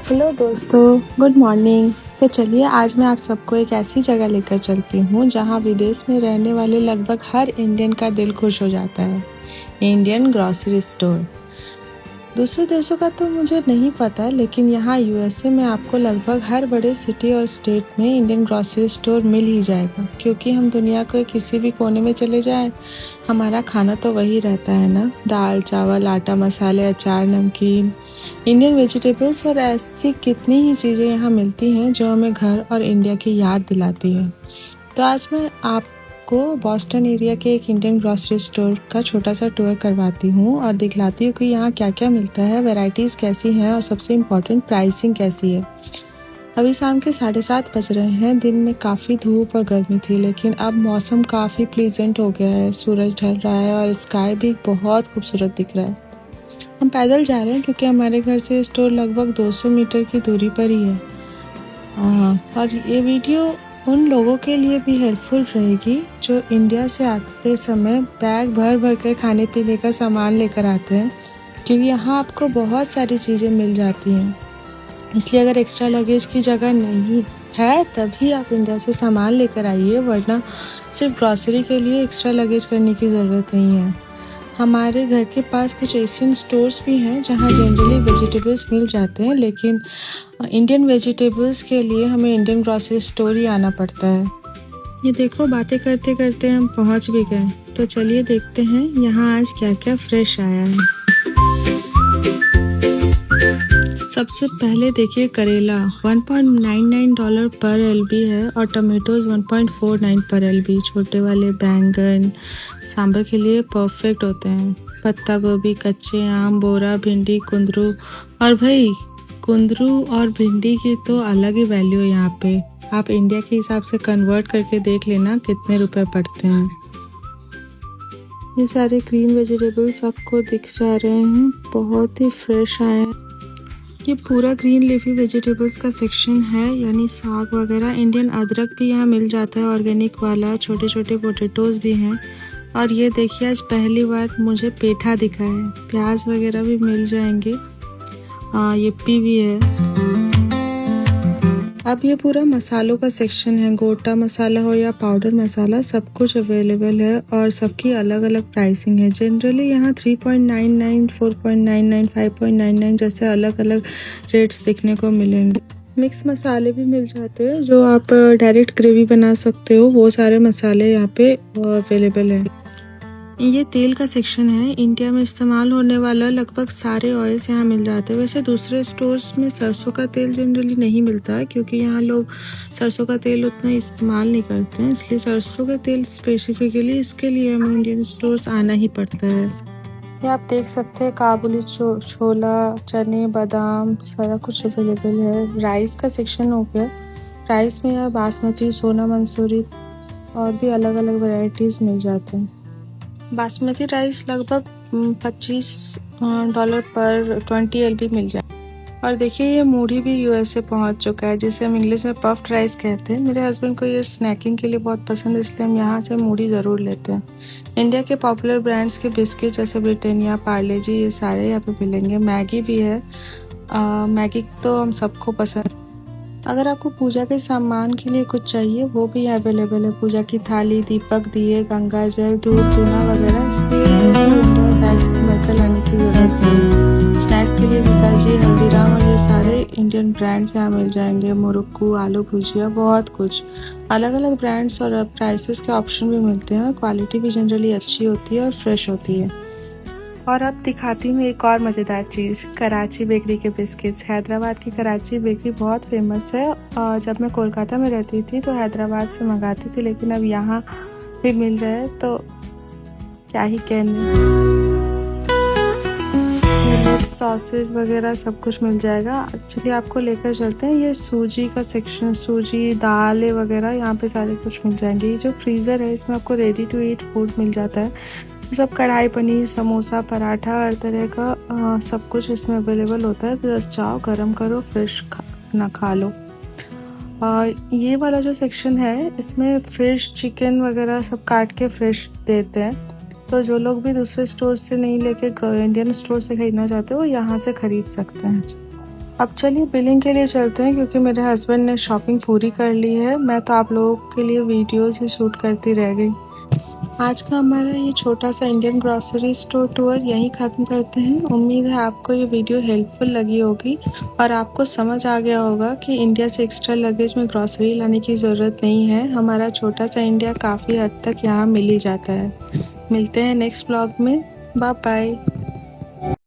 Hello दोस्तों, good morning. तो चलिए आज मैं आप सबको एक ऐसी जगह लेकर चलती हूँ जहाँ विदेश में रहने वाले लगभग हर इंडियन का दिल खुश हो जाता है। Indian grocery store. दूसरे देशों का तो मुझे नहीं पता, लेकिन यहाँ यूएसए में आपको लगभग हर बड़े सिटी और स्टेट में इंडियन ग्रॉसरी स्टोर मिल ही जाएगा, क्योंकि हम दुनिया के किसी भी कोने में चले जाएं, हमारा खाना तो वही रहता है ना। दाल चावल, आटा मसाले, अचार, नमकीन, इंडियन वेजिटेबल्स और ऐसी कितनी ही चीज़ें यहाँ मिलती हैं जो हमें घर और इंडिया की याद दिलाती है। तो आज मैं आपको बॉस्टन एरिया के एक इंडियन ग्रॉसरी स्टोर का छोटा सा टूर करवाती हूँ और दिखलाती हूँ कि यहाँ क्या क्या मिलता है, वैरायटीज़ कैसी हैं और सबसे इम्पोर्टेंट प्राइसिंग कैसी है। अभी शाम के 7:30 बज रहे हैं। दिन में काफ़ी धूप और गर्मी थी, लेकिन अब मौसम काफ़ी प्लीजेंट हो गया है। सूरज ढल रहा है और स्काई भी बहुत खूबसूरत दिख रहा है। हम पैदल जा रहे हैं क्योंकि हमारे घर से स्टोर लगभग 200 मीटर की दूरी पर ही है। और ये वीडियो उन लोगों के लिए भी हेल्पफुल रहेगी जो इंडिया से आते समय बैग भर भर कर खाने पीने का सामान लेकर आते हैं, क्योंकि यहाँ आपको बहुत सारी चीज़ें मिल जाती हैं। इसलिए अगर एक्स्ट्रा लगेज की जगह नहीं है तभी आप इंडिया से सामान लेकर आइए, वरना सिर्फ ग्रॉसरी के लिए एक्स्ट्रा लगेज करने की ज़रूरत नहीं है। हमारे घर के पास कुछ एशियन स्टोर्स भी हैं जहाँ जनरली वेजिटेबल्स मिल जाते हैं, लेकिन इंडियन वेजिटेबल्स के लिए हमें इंडियन ग्रॉसरी स्टोर ही आना पड़ता है। ये देखो, बातें करते करते हम पहुँच भी गए। तो चलिए देखते हैं यहाँ आज क्या क्या फ्रेश आया है। सबसे पहले देखिए, करेला $1.99 पर LB है और टमेटोज 1.49 पर LB। छोटे वाले बैंगन सांभर के लिए परफेक्ट होते हैं। पत्ता गोभी, कच्चे आम, बोरा, भिंडी, कुंदरू। और भाई, कुंदरू और भिंडी की तो अलग ही वैल्यू है यहाँ पे। आप इंडिया के हिसाब से कन्वर्ट करके देख लेना कितने रुपए पड़ते हैं। ये सारे ग्रीन वेजिटेबल्स आपको दिख जा रहे हैं, बहुत ही फ्रेश आए हैं। ये पूरा ग्रीन लीफी वेजिटेबल्स का सेक्शन है, यानी साग वगैरह। इंडियन अदरक भी यहाँ मिल जाता है, ऑर्गेनिक वाला। छोटे छोटे पोटैटोज भी हैं। और ये देखिए, आज पहली बार मुझे पेठा दिखा है। प्याज वगैरह भी मिल जाएंगे। यिप्पी भी है। अब ये पूरा मसालों का सेक्शन है। गोटा मसाला हो या पाउडर मसाला, सब कुछ अवेलेबल है और सबकी अलग अलग प्राइसिंग है। जनरली यहाँ 3.99, 4.99, 5.99 जैसे अलग अलग रेट्स देखने को मिलेंगे। मिक्स मसाले भी मिल जाते हैं, जो आप डायरेक्ट ग्रेवी बना सकते हो। वो सारे मसाले यहाँ पे अवेलेबल हैं। ये तेल का सेक्शन है। इंडिया में इस्तेमाल होने वाला लगभग सारे ऑयल्स यहाँ मिल जाते हैं। वैसे दूसरे स्टोर्स में सरसों का तेल जनरली नहीं मिलता है, क्योंकि यहाँ लोग सरसों का तेल उतना इस्तेमाल नहीं करते हैं। इसलिए सरसों का तेल स्पेसिफिकली इसके लिए हमें इंडियन स्टोर्स आना ही पड़ता है। ये आप देख सकते हैं, काबुली छोला, चने, बादाम, सारा कुछ अवेलेबल है। राइस का सेक्शन हो गया। राइस में यहाँ बासमती, सोना मंसूरी और भी अलग अलग वेराइटीज़ मिल जाते हैं। बासमती राइस लगभग $25 पर 20 LB मिल जाए। और देखिए, ये मूढ़ी भी यूएसए पहुंच चुका है, जिसे हम इंग्लिश में पफ्ड राइस कहते हैं। मेरे हस्बैंड को ये स्नैकिंग के लिए बहुत पसंद है, इसलिए हम यहाँ से मूढ़ी ज़रूर लेते हैं। इंडिया के पॉपुलर ब्रांड्स के बिस्किट जैसे ब्रिटानिया, पार्ले जी, ये सारे यहाँ पे मिलेंगे। मैगी भी है। मैगी तो हम सबको पसंद। अगर आपको पूजा के सामान के लिए कुछ चाहिए, वो भी अवेलेबल है। पूजा की थाली, दीपक, दिए, गंगा जल, धूप धुना वगैरह। इसलिए मिलकर लाने की जरूरत नहीं। स्नैक्स के लिए विकाजी, हल्दीराम और ये सारे इंडियन ब्रांड्स यहाँ मिल जाएंगे। मुरुक्कू, आलू भुजिया, बहुत कुछ। अलग अलग ब्रांड्स और प्राइसेस के ऑप्शन भी मिलते हैं और क्वालिटी भी जनरली अच्छी होती है और फ्रेश होती है। और अब दिखाती हूँ एक और मज़ेदार चीज़, कराची बेकरी के बिस्किट्स। हैदराबाद की कराची बेकरी बहुत फेमस है। जब मैं कोलकाता में रहती थी तो हैदराबाद से मंगाती थी, लेकिन अब यहाँ भी मिल रहे हैं, तो क्या ही कहने। सॉसेज वगैरह सब कुछ मिल जाएगा। चलिए आपको लेकर चलते हैं। ये सूजी का सेक्शन, सूजी, दालें वगैरह यहाँ पे सारे कुछ मिल जाएंगे। ये जो फ्रीज़र है, इसमें आपको रेडी टू ईट फूड मिल जाता है। सब कढ़ाई पनीर, समोसा, पराठा, हर तरह का सब कुछ इसमें अवेलेबल होता है। जस्ट जाओ, गरम करो, फ्रेश ना खा लो। ये वाला जो सेक्शन है, इसमें फिश, चिकन वगैरह सब काट के फ्रेश देते हैं। तो जो लोग भी दूसरे स्टोर से नहीं लेके इंडियन स्टोर से खरीदना चाहते हो, वो यहाँ से खरीद सकते हैं। अब चलिए बिलिंग के लिए चलते हैं क्योंकि मेरे हस्बैंड ने शॉपिंग पूरी कर ली है। मैं तो आप लोगों के लिए वीडियोस ही शूट करती रह गई। आज का हमारा ये छोटा सा इंडियन ग्रॉसरी स्टोर टूर यहीं ख़त्म करते हैं। उम्मीद है आपको ये वीडियो हेल्पफुल लगी होगी और आपको समझ आ गया होगा कि इंडिया से एक्स्ट्रा लगेज में ग्रॉसरी लाने की ज़रूरत नहीं है। हमारा छोटा सा इंडिया काफ़ी हद तक यहाँ मिल ही जाता है। मिलते हैं नेक्स्ट व्लॉग में। Bye bye.